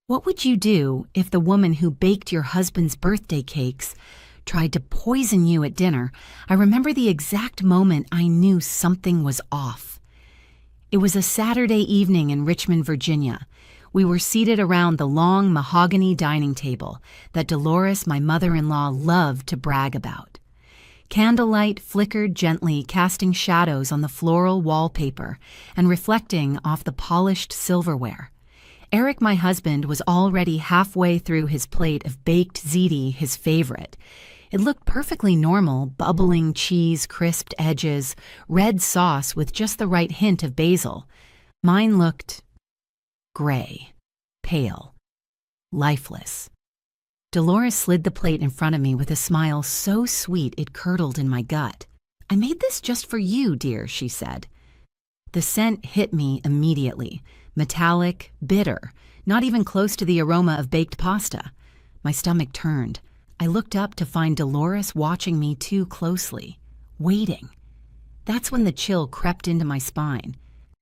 What would you do if the woman who baked your husband's birthday cakes tried to poison you at dinner? I remember the exact moment I knew something was off. It was a Saturday evening in Richmond, Virginia. We were seated around the long mahogany dining table that Dolores, my mother-in-law, loved to brag about. Candlelight flickered gently, casting shadows on the floral wallpaper and reflecting off the polished silverware. Eric, my husband, was already halfway through his plate of baked ziti, his favorite. It looked perfectly normal, bubbling cheese, crisped edges, red sauce with just the right hint of basil. Mine looked gray, pale, lifeless. Dolores slid the plate in front of me with a smile so sweet it curdled in my gut. "I made this just for you, dear," she said. The scent hit me immediately. Metallic, bitter, not even close to the aroma of baked pasta. My stomach turned. I looked up to find Dolores watching me too closely, waiting. That's when the chill crept into my spine.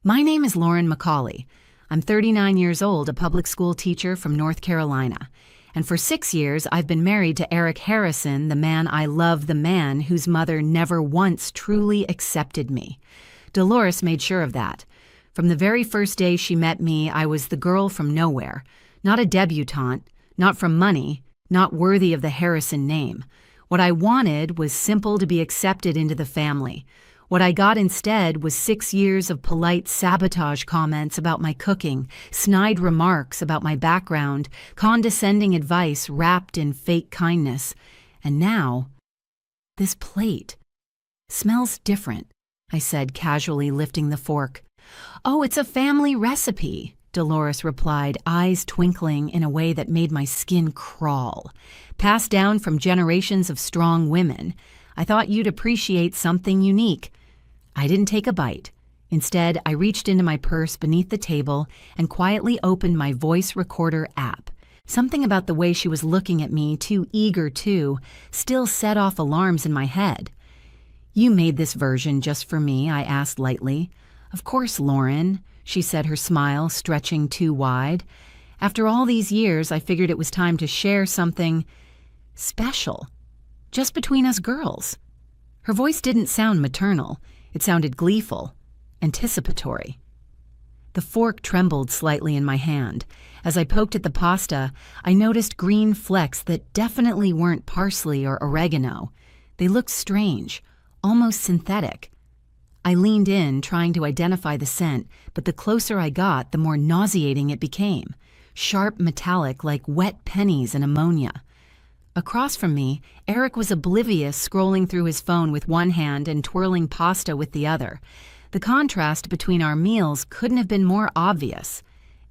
"My name is Lauren McCauley. I'm 39 years old, a public school teacher from North Carolina. And for 6 years, I've been married to Eric Harrison, the man I love, the man whose mother never once truly accepted me." Dolores made sure of that. From the very first day she met me, I was the girl from nowhere, not a debutante, not from money, not worthy of the Harrison name. What I wanted was simple to be accepted into the family. What I got instead was 6 years of polite sabotage comments about my cooking, snide remarks about my background, condescending advice wrapped in fake kindness. And now, this plate smells different, I said, casually lifting the fork. "Oh, it's a family recipe," Dolores replied, eyes twinkling in a way that made my skin crawl. "Passed down from generations of strong women. I thought you'd appreciate something unique." I didn't take a bite. Instead, I reached into my purse beneath the table and quietly opened my voice recorder app. Something about the way she was looking at me, too eager to, still set off alarms in my head. "You made this version just for me?" I asked lightly. "Of course, Lauren," she said, her smile stretching too wide. "After all these years, I figured it was time to share something special, just between us girls." Her voice didn't sound maternal. It sounded gleeful, anticipatory. The fork trembled slightly in my hand. As I poked at the pasta, I noticed green flecks that definitely weren't parsley or oregano. They looked strange, almost synthetic. I leaned in, trying to identify the scent, but the closer I got, the more nauseating it became. Sharp metallic like wet pennies and ammonia. Across from me, Eric was oblivious, scrolling through his phone with one hand and twirling pasta with the other. The contrast between our meals couldn't have been more obvious.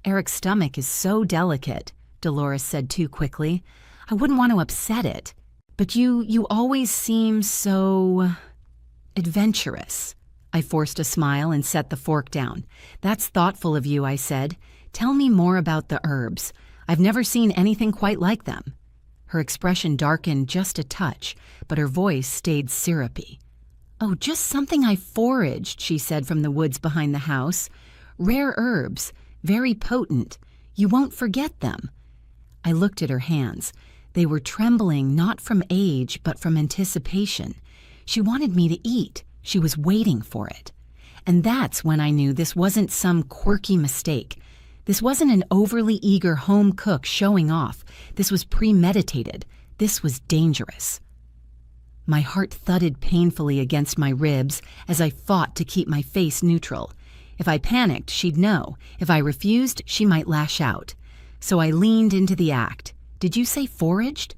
"Eric's stomach is so delicate," Dolores said too quickly. "I wouldn't want to upset it. But you always seem so adventurous." I forced a smile and set the fork down. "That's thoughtful of you," I said. "Tell me more about the herbs. I've never seen anything quite like them." Her expression darkened just a touch, but her voice stayed syrupy. "Oh, just something I foraged," she said, from the woods behind the house. "Rare herbs, very potent. You won't forget them." I looked at her hands. They were trembling not from age, but from anticipation. She wanted me to eat. She was waiting for it. And that's when I knew this wasn't some quirky mistake. This wasn't an overly eager home cook showing off. This was premeditated. This was dangerous. My heart thudded painfully against my ribs as I fought to keep my face neutral. If I panicked, she'd know. If I refused, she might lash out. So I leaned into the act. "Did you say foraged?"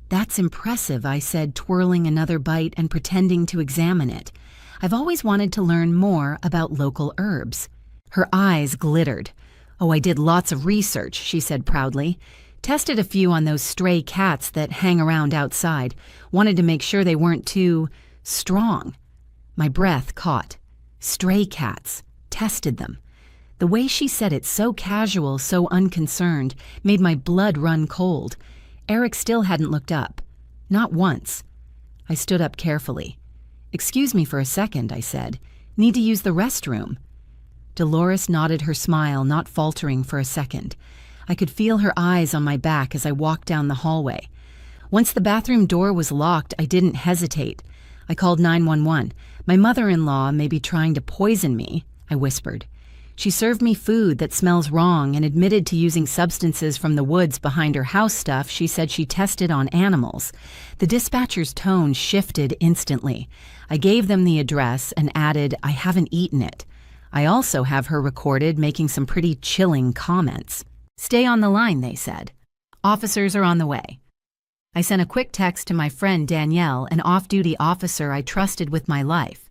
"That's impressive," I said, twirling another bite and pretending to examine it. "I've always wanted to learn more about local herbs." Her eyes glittered. "Oh, I did lots of research," she said proudly. "Tested a few on those stray cats that hang around outside. Wanted to make sure they weren't too strong." My breath caught. Stray cats. Tested them. The way she said it, so casual, so unconcerned, made my blood run cold. Eric still hadn't looked up. Not once. I stood up carefully. "Excuse me for a second," I said. "Need to use the restroom." Dolores nodded her smile, not faltering for a second. I could feel her eyes on my back as I walked down the hallway. Once the bathroom door was locked, I didn't hesitate. I called 911. "My mother-in-law may be trying to poison me," I whispered. "She served me food that smells wrong and admitted to using substances from the woods behind her house stuff she said she tested on animals." The dispatcher's tone shifted instantly. I gave them the address and added, "I haven't eaten it." I also have her recorded making some pretty chilling comments. "Stay on the line," they said. "Officers are on the way." I sent a quick text to my friend Danielle, an off-duty officer I trusted with my life.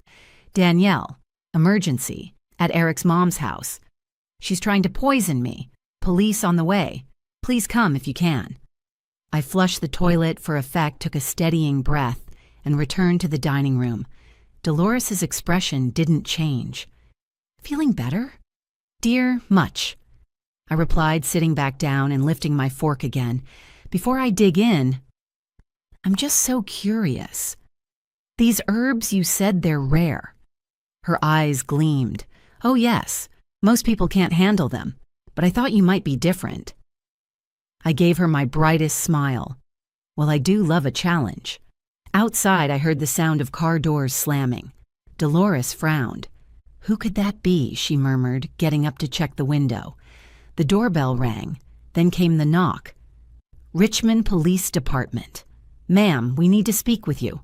"Danielle, emergency. At Eric's mom's house. She's trying to poison me. Police on the way. Please come if you can." I flushed the toilet for effect, took a steadying breath, and returned to the dining room. Dolores's expression didn't change. "Feeling better?" "Dear, much," I replied, sitting back down and lifting my fork again. "Before I dig in, I'm just so curious. These herbs, you said they're rare." Her eyes gleamed. "Oh yes, most people can't handle them, but I thought you might be different." I gave her my brightest smile. "Well, I do love a challenge." Outside, I heard the sound of car doors slamming. Dolores frowned. "Who could that be?" she murmured, getting up to check the window. The doorbell rang. Then came the knock. "Richmond Police Department. Ma'am, we need to speak with you."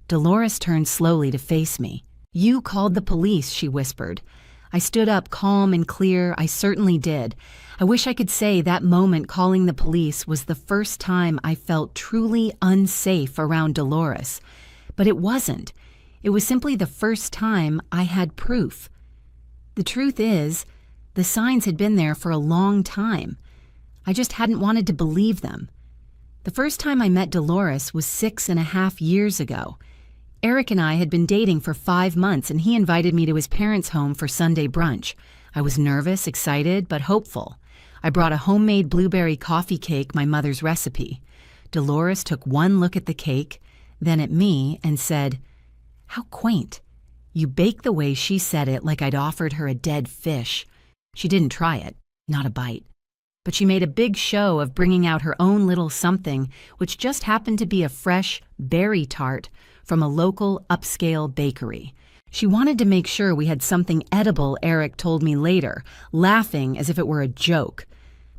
Dolores turned slowly to face me. "You called the police," she whispered. I stood up, calm and clear. I certainly did. I wish I could say that moment calling the police was the first time I felt truly unsafe around Dolores. But it wasn't. It was simply the first time I had proof. The truth is, the signs had been there for a long time. I just hadn't wanted to believe them. The first time I met Dolores was 6.5 years ago. Eric and I had been dating for 5 months, and he invited me to his parents' home for Sunday brunch. I was nervous, excited, but hopeful. I brought a homemade blueberry coffee cake, my mother's recipe. Dolores took one look at the cake, then at me, and said, "How quaint. You bake the way she said it, like I'd offered her a dead fish." She didn't try it, not a bite. But she made a big show of bringing out her own little something, which just happened to be a fresh berry tart from a local upscale bakery. She wanted to make sure we had something edible, Eric told me later, laughing as if it were a joke.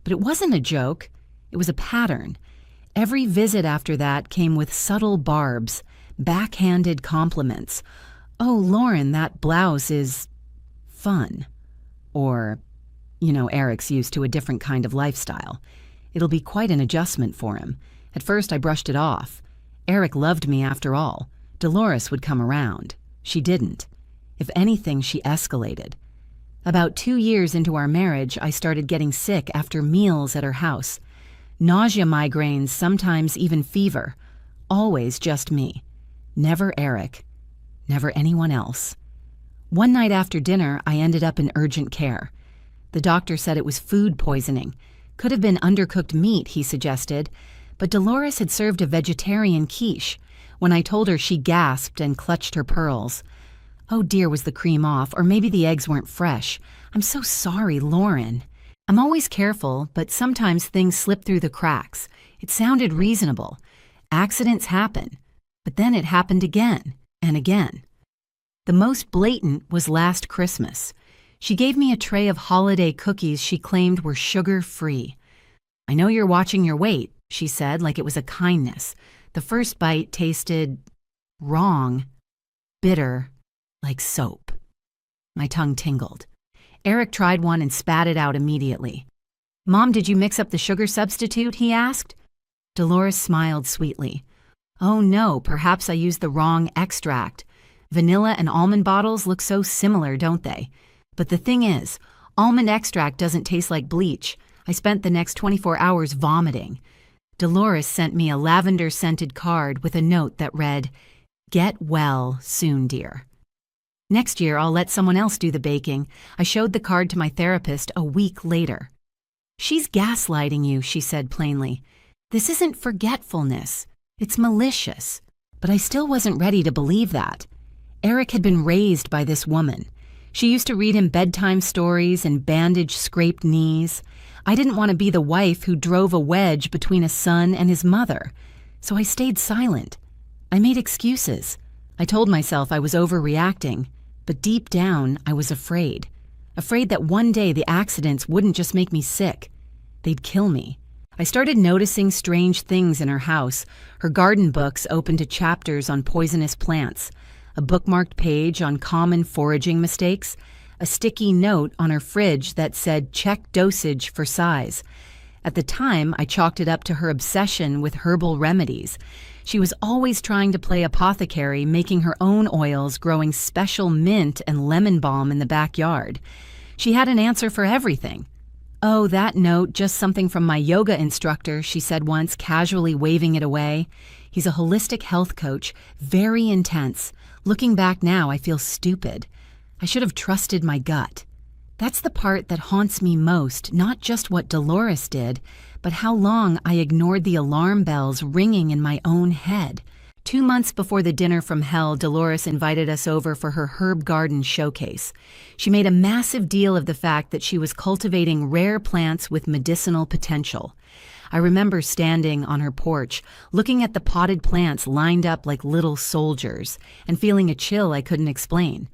But it wasn't a joke. It was a pattern. Every visit after that came with subtle barbs, backhanded compliments. "Oh, Lauren, that blouse is fun." Or, Eric's used to a different kind of lifestyle. "It'll be quite an adjustment for him." At first I brushed it off. Eric loved me after all. Dolores would come around. She didn't. If anything, she escalated. About 2 years into our marriage, I started getting sick after meals at her house. Nausea, migraines, sometimes even fever. Always just me. Never Eric. Never anyone else. One night after dinner, I ended up in urgent care. The doctor said it was food poisoning. Could have been undercooked meat, he suggested. But Dolores had served a vegetarian quiche. When I told her, she gasped and clutched her pearls. "Oh dear, was the cream off? Or maybe the eggs weren't fresh. I'm so sorry, Lauren." I'm always careful, but sometimes things slip through the cracks. It sounded reasonable. Accidents happen. But then it happened again and again. The most blatant was last Christmas. She gave me a tray of holiday cookies she claimed were sugar-free. "I know you're watching your weight," she said, like it was a kindness. The first bite tasted wrong, bitter, like soap. My tongue tingled. Eric tried one and spat it out immediately. "Mom, did you mix up the sugar substitute?" he asked. Dolores smiled sweetly. "Oh no, perhaps I used the wrong extract. Vanilla and almond bottles look so similar, don't they? But the thing is, almond extract doesn't taste like bleach. I spent the next 24 hours vomiting." Dolores sent me a lavender-scented card with a note that read, "Get well soon, dear." "Next year, I'll let someone else do the baking." I showed the card to my therapist a week later. "She's gaslighting you," she said plainly. "This isn't forgetfulness. It's malicious." But I still wasn't ready to believe that. Eric had been raised by this woman. She used to read him bedtime stories and bandage scraped knees. I didn't want to be the wife who drove a wedge between a son and his mother, so I stayed silent. I made excuses. I told myself I was overreacting, but deep down I was afraid. Afraid that one day the accidents wouldn't just make me sick. They'd kill me. I started noticing strange things in her house. Her garden books opened to chapters on poisonous plants, a bookmarked page on common foraging mistakes, a sticky note on her fridge that said check dosage for size. At the time, I chalked it up to her obsession with herbal remedies. She was always trying to play apothecary, making her own oils, growing special mint and lemon balm in the backyard. She had an answer for everything. "Oh, that note, just something from my yoga instructor," she said once, casually waving it away. "He's a holistic health coach, very intense. Looking back now, I feel stupid. I should have trusted my gut." That's the part that haunts me most, not just what Dolores did, but how long I ignored the alarm bells ringing in my own head. 2 months before the dinner from hell, Dolores invited us over for her herb garden showcase. She made a massive deal of the fact that she was cultivating rare plants with medicinal potential. I remember standing on her porch, looking at the potted plants lined up like little soldiers, and feeling a chill I couldn't explain.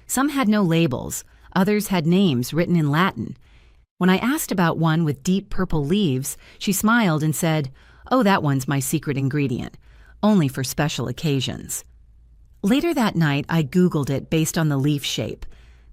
Some had no labels. Others had names written in Latin. When I asked about one with deep purple leaves, she smiled and said, "Oh, that one's my secret ingredient. Only for special occasions." Later that night, I Googled it based on the leaf shape.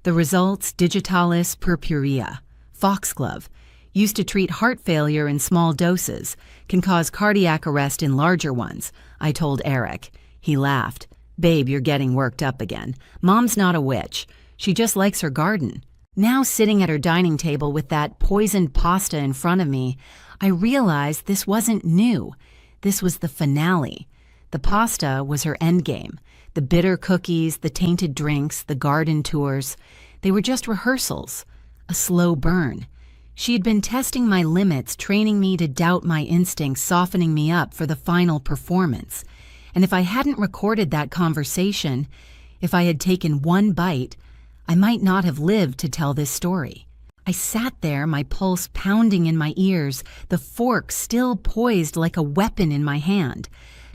The results, digitalis purpurea, foxglove, used to treat heart failure in small doses, can cause cardiac arrest in larger ones, I told Eric. He laughed. "Babe, you're getting worked up again. Mom's not a witch. She just likes her garden." Now sitting at her dining table with that poisoned pasta in front of me, I realized this wasn't new. This was the finale. The pasta was her endgame. The bitter cookies, the tainted drinks, the garden tours. They were just rehearsals, a slow burn. She had been testing my limits, training me to doubt my instincts, softening me up for the final performance. And if I hadn't recorded that conversation, if I had taken one bite, I might not have lived to tell this story. I sat there, my pulse pounding in my ears, the fork still poised like a weapon in my hand.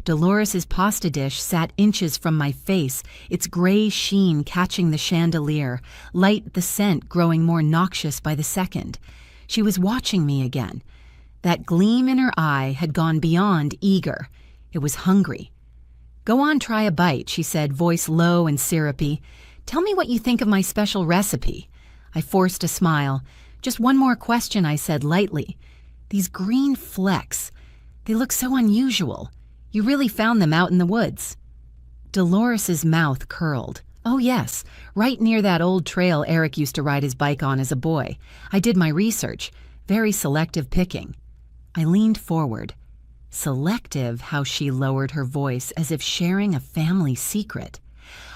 Dolores's pasta dish sat inches from my face, its gray sheen catching the chandelier, light the scent growing more noxious by the second. She was watching me again. That gleam in her eye had gone beyond eager. It was hungry. "Go on, try a bite," she said, voice low and syrupy. "Tell me what you think of my special recipe." I forced a smile. "Just one more question," I said lightly. "These green flecks, they look so unusual. You really found them out in the woods." Dolores's mouth curled. "Oh yes, right near that old trail Eric used to ride his bike on as a boy. I did my research. Very selective picking." I leaned forward. Selective, how she lowered her voice as if sharing a family secret.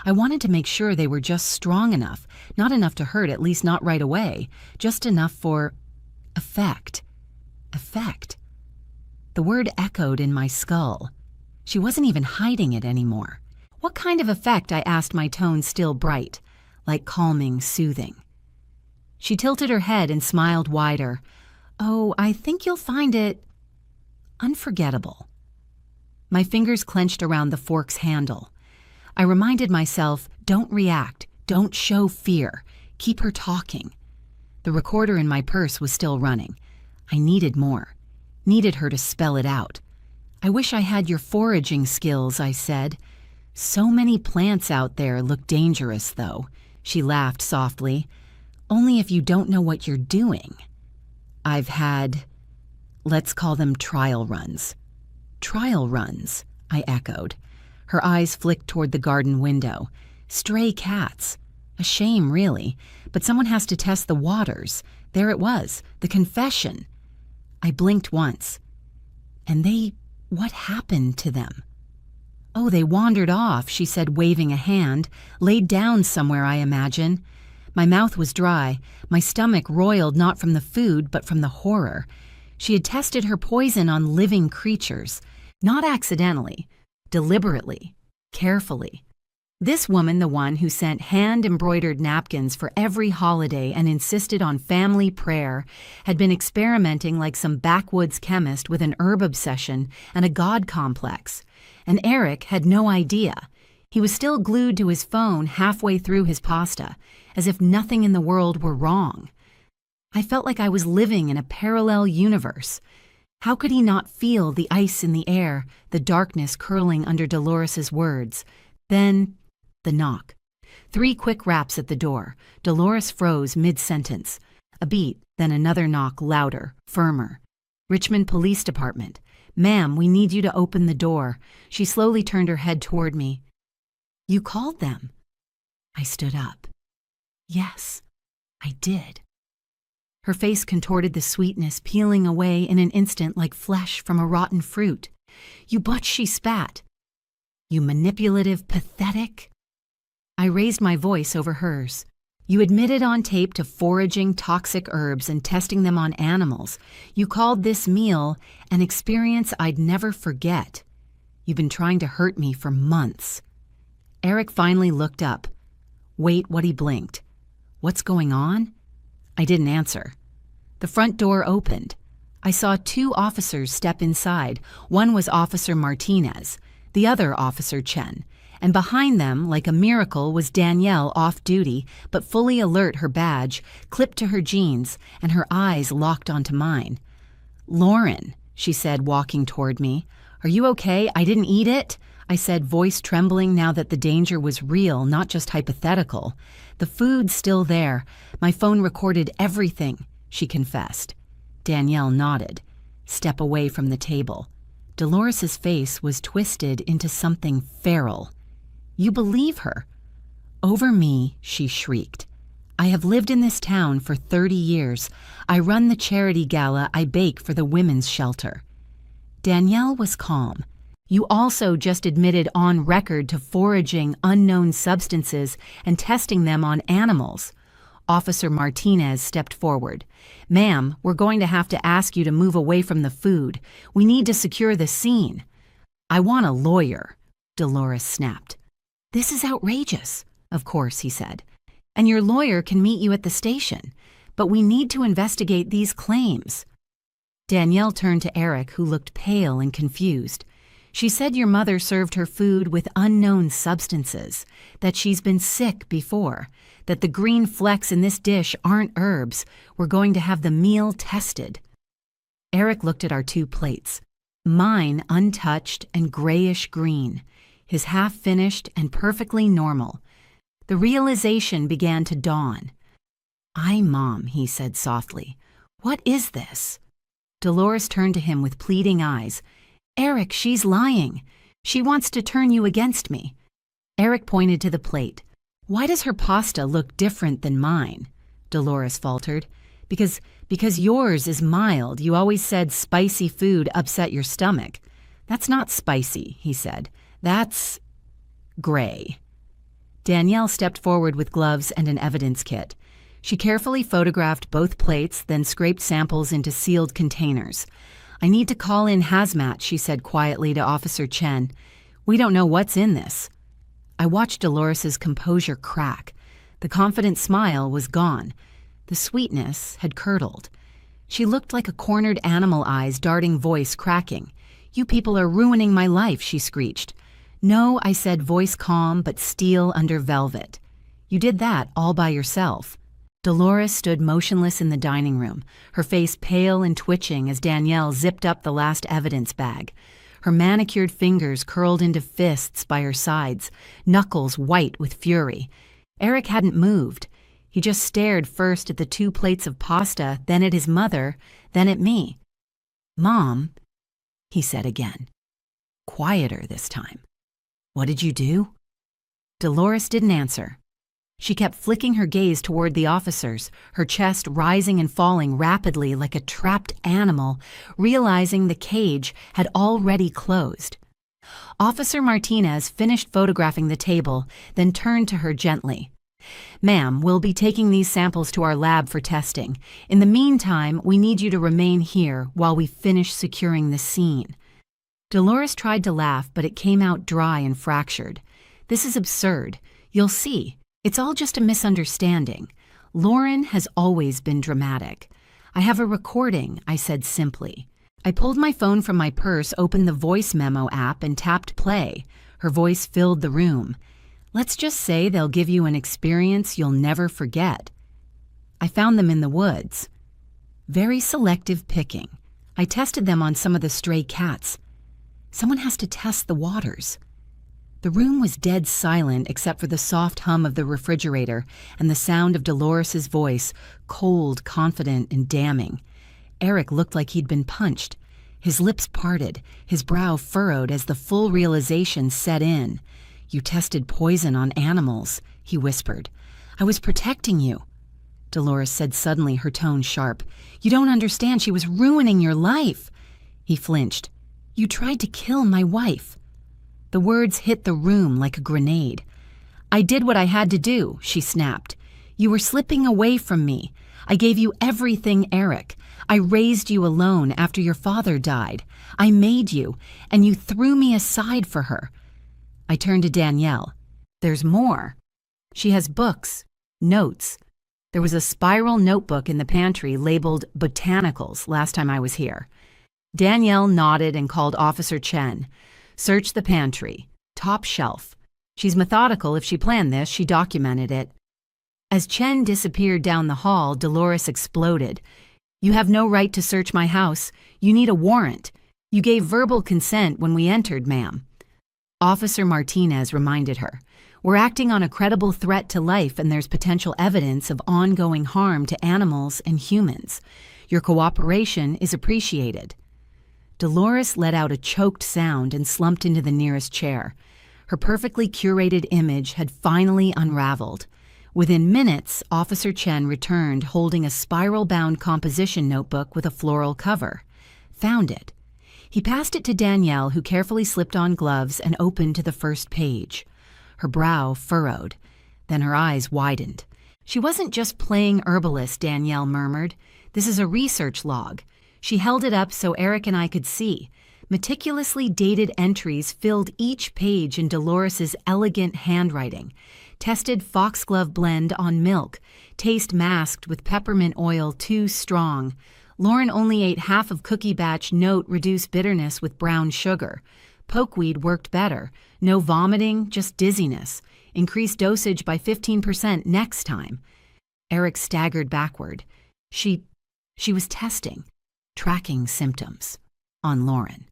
I wanted to make sure they were just strong enough, not enough to hurt, at least not right away, just enough for effect. Effect. The word echoed in my skull. She wasn't even hiding it anymore. "What kind of effect?" I asked, my tone still bright, like calming, soothing. She tilted her head and smiled wider. "Oh, I think you'll find it unforgettable." My fingers clenched around the fork's handle. I reminded myself, don't react, don't show fear, keep her talking. The recorder in my purse was still running. I needed more, needed her to spell it out. "I wish I had your foraging skills," I said. "So many plants out there look dangerous, though," she laughed softly. "Only if you don't know what you're doing." "I've had, let's call them trial runs." "Trial runs," I echoed. Her eyes flicked toward the garden window. "Stray cats. A shame, really, but someone has to test the waters." There it was, the confession. I blinked once. "And what happened to them?" "Oh, they wandered off," she said, waving a hand. "Laid down somewhere, I imagine." My mouth was dry. My stomach roiled not from the food, but from the horror. She had tested her poison on living creatures. Not accidentally. Deliberately, carefully. This woman, the one who sent hand-embroidered napkins for every holiday and insisted on family prayer, had been experimenting like some backwoods chemist with an herb obsession and a god complex. And Eric had no idea. He was still glued to his phone halfway through his pasta, as if nothing in the world were wrong. I felt like I was living in a parallel universe. How could he not feel the ice in the air, the darkness curling under Dolores's words? Then the knock. 3 quick raps at the door. Dolores froze mid-sentence. A beat, then another knock, louder, firmer. Richmond Police Department. "Ma'am, we need you to open the door." She slowly turned her head toward me. "You called them?" I stood up. Yes, I did. Her face contorted, the sweetness peeling away in an instant like flesh from a rotten fruit. "You butch," she spat. "You manipulative, pathetic." I raised my voice over hers. "You admitted on tape to foraging toxic herbs and testing them on animals. You called this meal an experience I'd never forget. You've been trying to hurt me for months." Eric finally looked up. Wait, what? He blinked. "What's going on?" I didn't answer. The front door opened. I saw 2 officers step inside. One was Officer Martinez, the other Officer Chen. And behind them, like a miracle, was Danielle off duty, but fully alert, her badge clipped to her jeans, and her eyes locked onto mine. "Lauren," she said, walking toward me. "Are you okay? I didn't eat it," I said, voice trembling now that the danger was real, not just hypothetical. "The food's still there. My phone recorded everything," she confessed. Danielle nodded. Step away from the table. Dolores's face was twisted into something feral. "You believe her?" "Over me," she shrieked. "I have lived in this town for 30 years. I run the charity gala. I bake for the women's shelter." Danielle was calm. "You also just admitted on record to foraging unknown substances and testing them on animals." Officer Martinez stepped forward. "Ma'am, we're going to have to ask you to move away from the food. We need to secure the scene." "I want a lawyer," Dolores snapped. "This is outrageous." "Of course," he said. "And your lawyer can meet you at the station. But we need to investigate these claims." Danielle turned to Eric, who looked pale and confused. "She said your mother served her food with unknown substances, that she's been sick before, that the green flecks in this dish aren't herbs. We're going to have the meal tested." Eric looked at our 2 plates. Mine untouched and grayish green, his half-finished and perfectly normal. The realization began to dawn. Mom," he said softly. "What is this?" Dolores turned to him with pleading eyes. "Eric, she's lying. She wants to turn you against me." Eric pointed to the plate. "Why does her pasta look different than mine?" Dolores faltered. Because yours is mild. You always said spicy food upset your stomach." "That's not spicy," he said. "That's gray." Danielle stepped forward with gloves and an evidence kit. She carefully photographed both plates, then scraped samples into sealed containers. "I need to call in hazmat," she said quietly to Officer Chen. "We don't know what's in this." I watched Dolores's composure crack. The confident smile was gone. The sweetness had curdled. She looked like a cornered animal, eyes darting, voice cracking. "You people are ruining my life," she screeched. "No," I said, voice calm but steel under velvet. "You did that all by yourself." Dolores stood motionless in the dining room, her face pale and twitching as Danielle zipped up the last evidence bag. Her manicured fingers curled into fists by her sides, knuckles white with fury. Eric hadn't moved. He just stared first at the 2 plates of pasta, then at his mother, then at me. "Mom," he said again. Quieter this time. "What did you do?" Dolores didn't answer. She kept flicking her gaze toward the officers, her chest rising and falling rapidly like a trapped animal, realizing the cage had already closed. Officer Martinez finished photographing the table, then turned to her gently. "Ma'am, we'll be taking these samples to our lab for testing. In the meantime, we need you to remain here while we finish securing the scene." Dolores tried to laugh, but it came out dry and fractured. This is absurd. You'll see. It's all just a misunderstanding. Lauren has always been dramatic. I have a recording, I said simply. I pulled my phone from my purse, opened the voice memo app, and tapped play. Her voice filled the room. Let's just say they'll give you an experience you'll never forget. I found them in the woods. Very selective picking. I tested them on some of the stray cats. Someone has to test the waters. The room was dead silent except for the soft hum of the refrigerator and the sound of Dolores's voice, cold, confident, and damning. Eric looked like he'd been punched. His lips parted, his brow furrowed as the full realization set in. You tested poison on animals, he whispered. I was protecting you. Dolores said suddenly, her tone sharp. You don't understand, she was ruining your life. He flinched. You tried to kill my wife. The words hit the room like a grenade. I did what I had to do, she snapped. You were slipping away from me. I gave you everything, Eric. I raised you alone after your father died. I made you, and you threw me aside for her. I turned to Danielle. There's more. She has books, notes. There was a spiral notebook in the pantry labeled Botanicals last time I was here. Danielle nodded and called Officer Chen. Search the pantry. Top shelf. She's methodical. If she planned this, she documented it. As Chen disappeared down the hall, Dolores exploded. You have no right to search my house. You need a warrant. You gave verbal consent when we entered, ma'am. Officer Martinez reminded her. We're acting on a credible threat to life, and there's potential evidence of ongoing harm to animals and humans. Your cooperation is appreciated. Dolores let out a choked sound and slumped into the nearest chair. Her perfectly curated image had finally unraveled. Within minutes, Officer Chen returned holding a spiral-bound composition notebook with a floral cover. Found it. He passed it to Danielle, who carefully slipped on gloves and opened to the first page. Her brow furrowed. Then her eyes widened. She wasn't just playing herbalist, Danielle murmured. This is a research log. She held it up so Eric and I could see. Meticulously dated entries filled each page in Dolores's elegant handwriting. Tested foxglove blend on milk. Taste masked with peppermint oil too strong. Lauren only ate half of cookie batch. Note reduce bitterness with brown sugar. Pokeweed worked better. No vomiting, just dizziness. Increase dosage by 15% next time. Eric staggered backward. She was testing. Tracking symptoms on Lauren.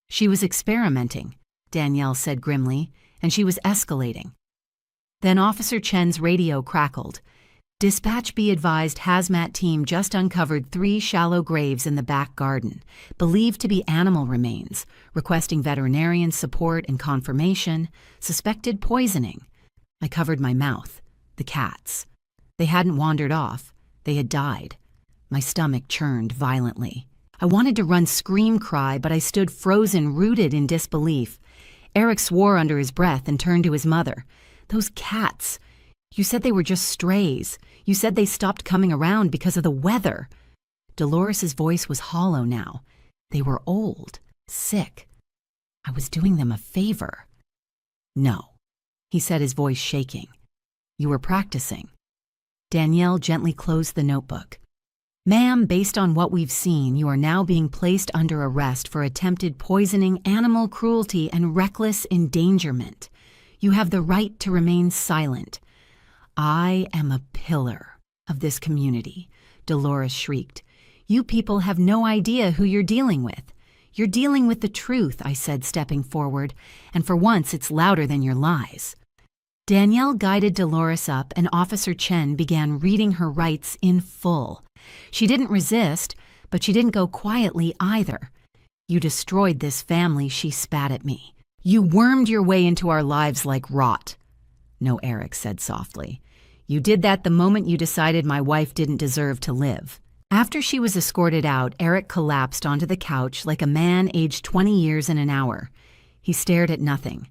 She was experimenting, Danielle said grimly, and she was escalating. Then Officer Chen's radio crackled. Dispatch be advised, hazmat team just uncovered 3 shallow graves in the back garden, believed to be animal remains, requesting veterinarian support and confirmation, suspected poisoning. I covered my mouth. The cats. They hadn't wandered off. They had died. My stomach churned violently. I wanted to run scream-cry, but I stood frozen, rooted in disbelief. Eric swore under his breath and turned to his mother. Those cats. You said they were just strays. You said they stopped coming around because of the weather. Dolores's voice was hollow now. They were old, sick. I was doing them a favor. No, he said, his voice shaking. You were practicing. Danielle gently closed the notebook. Ma'am, based on what we've seen, you are now being placed under arrest for attempted poisoning, animal cruelty, and reckless endangerment. You have the right to remain silent. I am a pillar of this community, Dolores shrieked. You people have no idea who you're dealing with. You're dealing with the truth, I said, stepping forward, and for once it's louder than your lies. Danielle guided Dolores up, and Officer Chen began reading her rights in full. She didn't resist, but she didn't go quietly either. You destroyed this family, she spat at me. You wormed your way into our lives like rot. No, Eric said softly. You did that the moment you decided my wife didn't deserve to live. After she was escorted out, Eric collapsed onto the couch like a man aged 20 years in an hour. He stared at nothing.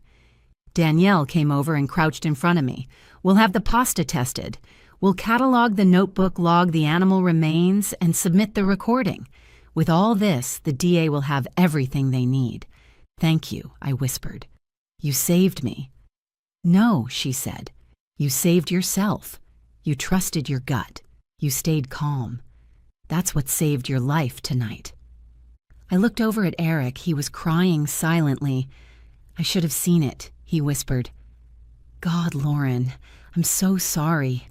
Danielle came over and crouched in front of me. We'll have the pasta tested. We'll catalog the notebook, log the animal remains, and submit the recording. With all this, the DA will have everything they need. Thank you, I whispered. You saved me. "No," she said. "You saved yourself. You trusted your gut. You stayed calm. That's what saved your life tonight." I looked over at Eric. He was crying silently. "I should have seen it," he whispered. "God, Lauren, I'm so sorry.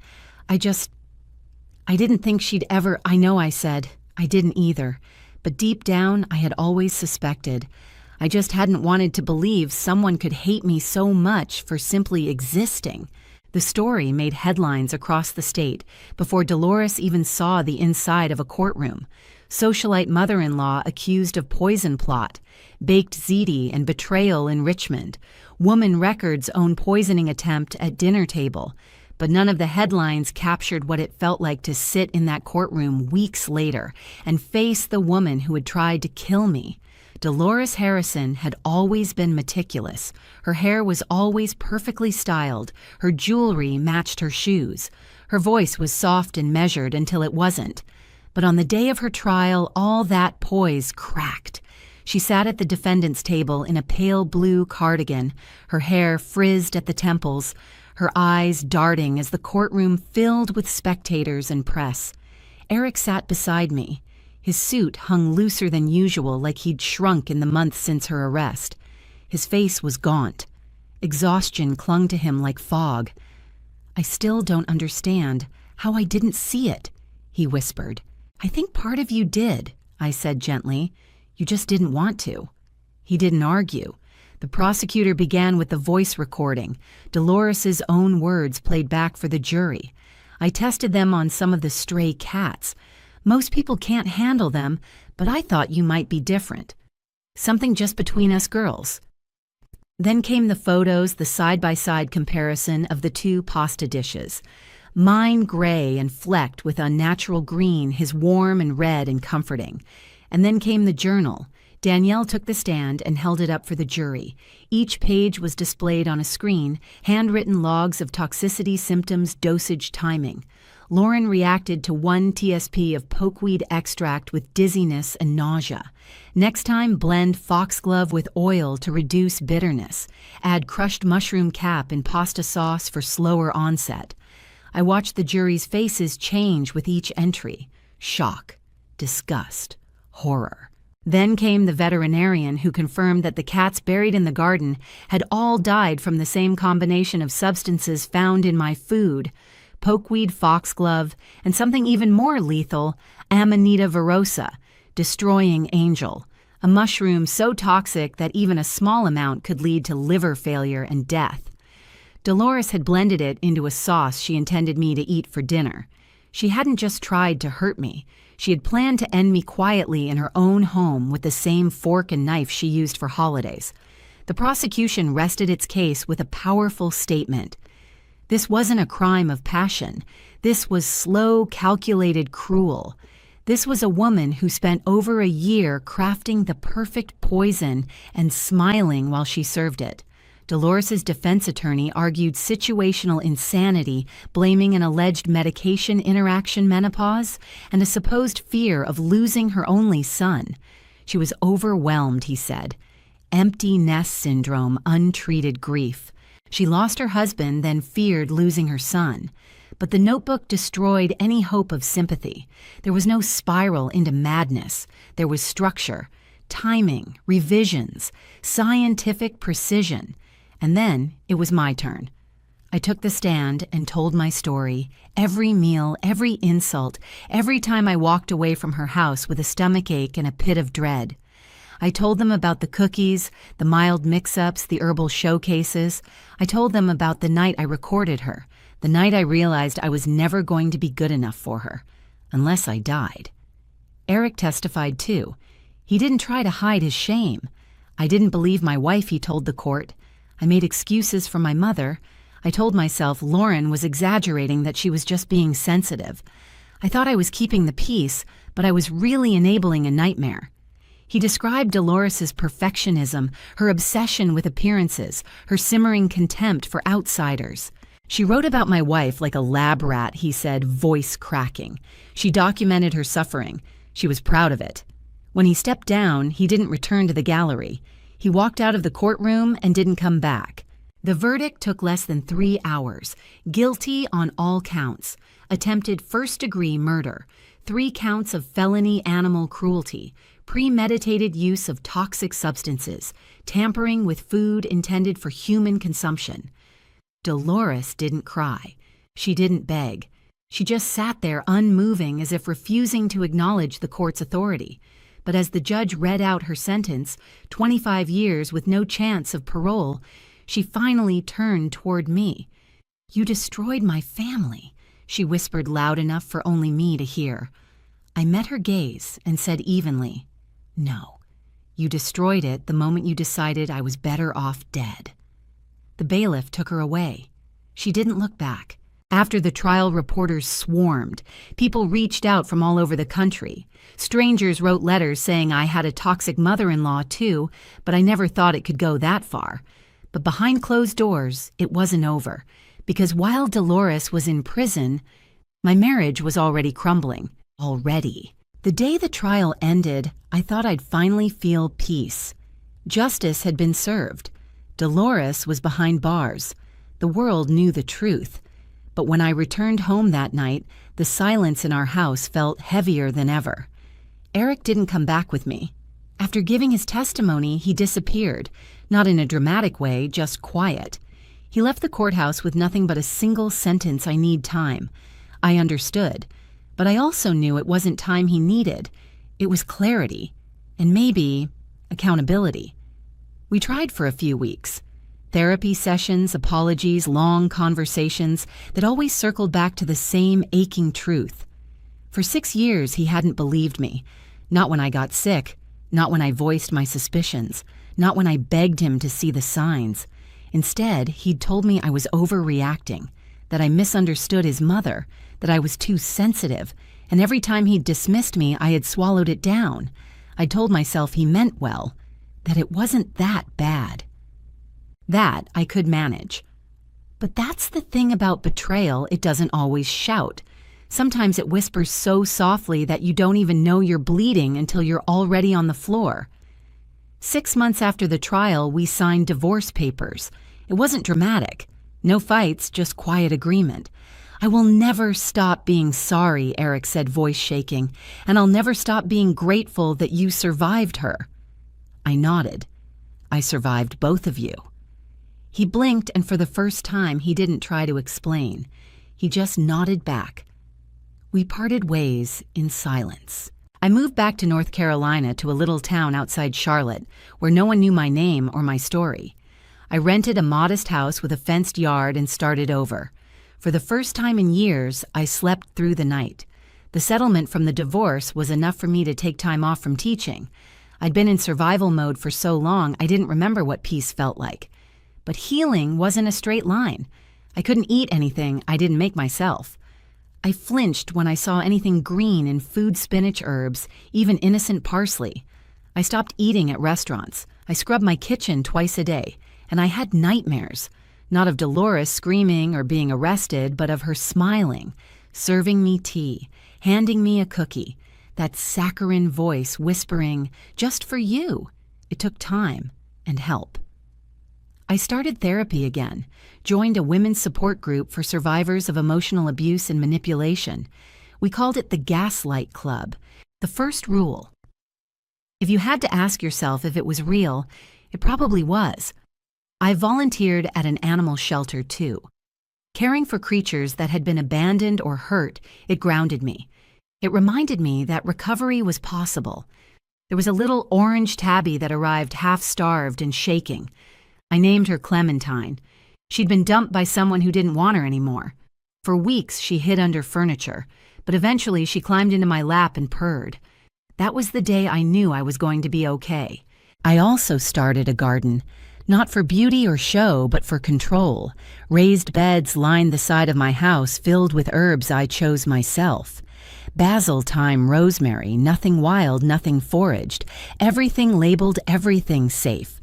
I didn't think she'd ever—" "I know," I said. "I didn't either. But deep down, I had always suspected. I just hadn't wanted to believe someone could hate me so much for simply existing." The story made headlines across the state before Dolores even saw the inside of a courtroom. Socialite mother-in-law accused of poison plot, baked ziti and betrayal in Richmond, woman records own poisoning attempt at dinner table. But none of the headlines captured what it felt like to sit in that courtroom weeks later and face the woman who had tried to kill me. Dolores Harrison had always been meticulous. Her hair was always perfectly styled. Her jewelry matched her shoes. Her voice was soft and measured until it wasn't. But on the day of her trial, all that poise cracked. She sat at the defendant's table in a pale blue cardigan, her hair frizzed at the temples, her eyes darting as the courtroom filled with spectators and press. Eric sat beside me. His suit hung looser than usual, like he'd shrunk in the months since her arrest. His face was gaunt. Exhaustion clung to him like fog. "I still don't understand how I didn't see it," he whispered. "I think part of you did," I said gently. "You just didn't want to." He didn't argue. The prosecutor began with the voice recording, Dolores's own words played back for the jury. I tested them on some of the stray cats. Most people can't handle them, but I thought you might be different. Something just between us girls. Then came the photos, the side-by-side comparison of the two pasta dishes. Mine gray and flecked with unnatural green, his warm and red and comforting. And then came the journal. Danielle took the stand and held it up for the jury. Each page was displayed on a screen, handwritten logs of toxicity symptoms, dosage, timing. Lauren reacted to 1 TSP of pokeweed extract with dizziness and nausea. Next time, blend foxglove with oil to reduce bitterness. Add crushed mushroom cap in pasta sauce for slower onset. I watched the jury's faces change with each entry. Shock, disgust, horror. Then came the veterinarian who confirmed that the cats buried in the garden had all died from the same combination of substances found in my food. Pokeweed foxglove, and something even more lethal, Amanita virosa, destroying angel, a mushroom so toxic that even a small amount could lead to liver failure and death. Dolores had blended it into a sauce she intended me to eat for dinner. She hadn't just tried to hurt me. She had planned to end me quietly in her own home with the same fork and knife she used for holidays. The prosecution rested its case with a powerful statement. This wasn't a crime of passion. This was slow, calculated cruel. This was a woman who spent over a year crafting the perfect poison and smiling while she served it. Dolores's defense attorney argued situational insanity, blaming an alleged medication interaction menopause and a supposed fear of losing her only son. She was overwhelmed, he said. Empty nest syndrome, untreated grief. She lost her husband, then feared losing her son. But the notebook destroyed any hope of sympathy. There was no spiral into madness. There was structure, timing, revisions, scientific precision. And then it was my turn. I took the stand and told my story, every meal, every insult, every time I walked away from her house with a stomachache and a pit of dread. I told them about the cookies, the mild mix-ups, the herbal showcases. I told them about the night I recorded her, the night I realized I was never going to be good enough for her, unless I died. Eric testified too. He didn't try to hide his shame. I didn't believe my wife, he told the court. I made excuses for my mother. I told myself Lauren was exaggerating, that she was just being sensitive. I thought I was keeping the peace, but I was really enabling a nightmare. He described Dolores's perfectionism, her obsession with appearances, her simmering contempt for outsiders. She wrote about my wife like a lab rat, he said, voice cracking. She documented her suffering. She was proud of it. When he stepped down, he didn't return to the gallery. He walked out of the courtroom and didn't come back. The verdict took less than 3 hours. Guilty on all counts. Attempted first-degree murder, 3 counts of felony animal cruelty, premeditated use of toxic substances, tampering with food intended for human consumption. Dolores didn't cry. She didn't beg. She just sat there unmoving, as if refusing to acknowledge the court's authority. But as the judge read out her sentence, 25 years with no chance of parole, she finally turned toward me. "You destroyed my family," she whispered loud enough for only me to hear. I met her gaze and said evenly, "No, you destroyed it the moment you decided I was better off dead." The bailiff took her away. She didn't look back. After the trial, reporters swarmed. People reached out from all over the country. Strangers wrote letters saying I had a toxic mother-in-law too, but I never thought it could go that far. But behind closed doors, it wasn't over, because while Dolores was in prison, my marriage was already crumbling. Already. The day the trial ended, I thought I'd finally feel peace. Justice had been served. Dolores was behind bars. The world knew the truth. But when I returned home that night, the silence in our house felt heavier than ever. Eric didn't come back with me. After giving his testimony, he disappeared, not in a dramatic way, just quiet. He left the courthouse with nothing but a single sentence: "I need time." I understood, but I also knew it wasn't time he needed. It was clarity, and maybe accountability. We tried for a few weeks. Therapy sessions, apologies, long conversations that always circled back to the same aching truth. For 6 years, he hadn't believed me. Not when I got sick, not when I voiced my suspicions, not when I begged him to see the signs. Instead, he'd told me I was overreacting, that I misunderstood his mother, that I was too sensitive, and every time he'd dismissed me, I had swallowed it down. I told myself he meant well, that it wasn't that bad. That I could manage. But that's the thing about betrayal, it doesn't always shout. Sometimes it whispers so softly that you don't even know you're bleeding until you're already on the floor. 6 months after the trial, we signed divorce papers. It wasn't dramatic. No fights, just quiet agreement. "I will never stop being sorry," Eric said, voice shaking, "and I'll never stop being grateful that you survived her." I nodded. "I survived both of you." He blinked, and for the first time, he didn't try to explain. He just nodded back. We parted ways in silence. I moved back to North Carolina, to a little town outside Charlotte, where no one knew my name or my story. I rented a modest house with a fenced yard and started over. For the first time in years, I slept through the night. The settlement from the divorce was enough for me to take time off from teaching. I'd been in survival mode for so long, I didn't remember what peace felt like. But healing wasn't a straight line. I couldn't eat anything I didn't make myself. I flinched when I saw anything green in food, spinach, herbs, even innocent parsley. I stopped eating at restaurants. I scrubbed my kitchen twice a day, and I had nightmares. Not of Dolores screaming or being arrested, but of her smiling, serving me tea, handing me a cookie, that saccharine voice whispering, "Just for you." It took time and help. I started therapy again, joined a women's support group for survivors of emotional abuse and manipulation. We called it the Gaslight Club. The first rule: if you had to ask yourself if it was real, it probably was. I volunteered at an animal shelter too. Caring for creatures that had been abandoned or hurt, it grounded me. It reminded me that recovery was possible. There was a little orange tabby that arrived half-starved and shaking. I named her Clementine. She'd been dumped by someone who didn't want her anymore. For weeks, she hid under furniture, but eventually she climbed into my lap and purred. That was the day I knew I was going to be okay. I also started a garden, not for beauty or show, but for control. Raised beds lined the side of my house filled with herbs I chose myself. Basil, thyme, rosemary, nothing wild, nothing foraged, everything labeled, everything safe.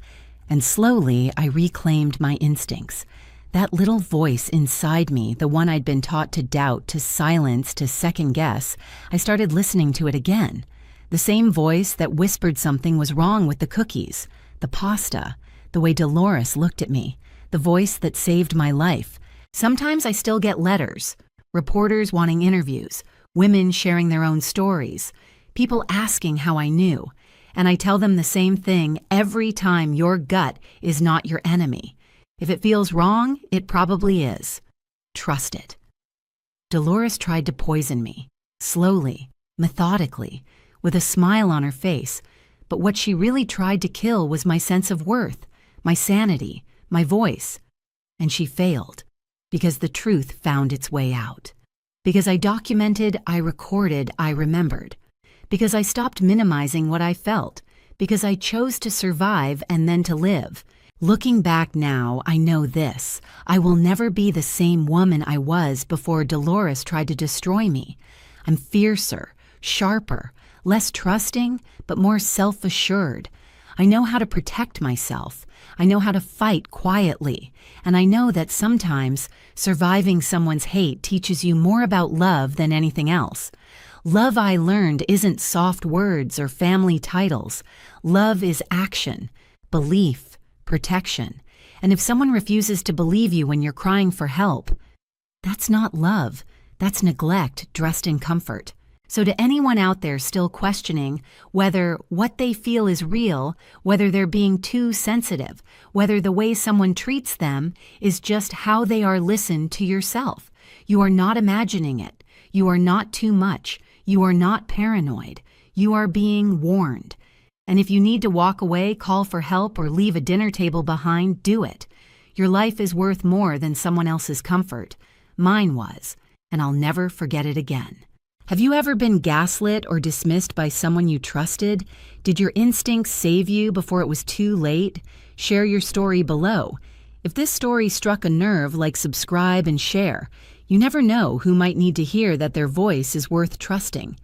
And slowly, I reclaimed my instincts. That little voice inside me, the one I'd been taught to doubt, to silence, to second-guess, I started listening to it again. The same voice that whispered something was wrong with the cookies, the pasta, the way Dolores looked at me, the voice that saved my life. Sometimes I still get letters, reporters wanting interviews, women sharing their own stories, people asking how I knew. And I tell them the same thing every time: your gut is not your enemy. If it feels wrong, it probably is. Trust it. Dolores tried to poison me, slowly, methodically, with a smile on her face, but what she really tried to kill was my sense of worth, my sanity, my voice. And she failed, because the truth found its way out. Because I documented, I recorded, I remembered. Because I stopped minimizing what I felt. Because I chose to survive and then to live. Looking back now, I know this: I will never be the same woman I was before Dolores tried to destroy me. I'm fiercer, sharper, less trusting, but more self-assured. I know how to protect myself. I know how to fight quietly. And I know that sometimes surviving someone's hate teaches you more about love than anything else. Love, I learned, isn't soft words or family titles. Love is action, belief, protection. And if someone refuses to believe you when you're crying for help, that's not love. That's neglect dressed in comfort. So to anyone out there still questioning whether what they feel is real, whether they're being too sensitive, whether the way someone treats them is just how they are, listen to yourself. You are not imagining it. You are not too much. You are not paranoid. You are being warned. And if you need to walk away, call for help, or leave a dinner table behind, do it. Your life is worth more than someone else's comfort. Mine was, and I'll never forget it again. Have you ever been gaslit or dismissed by someone you trusted? Did your instincts save you before it was too late? Share your story below. If this story struck a nerve, subscribe and share. You never know who might need to hear that their voice is worth trusting.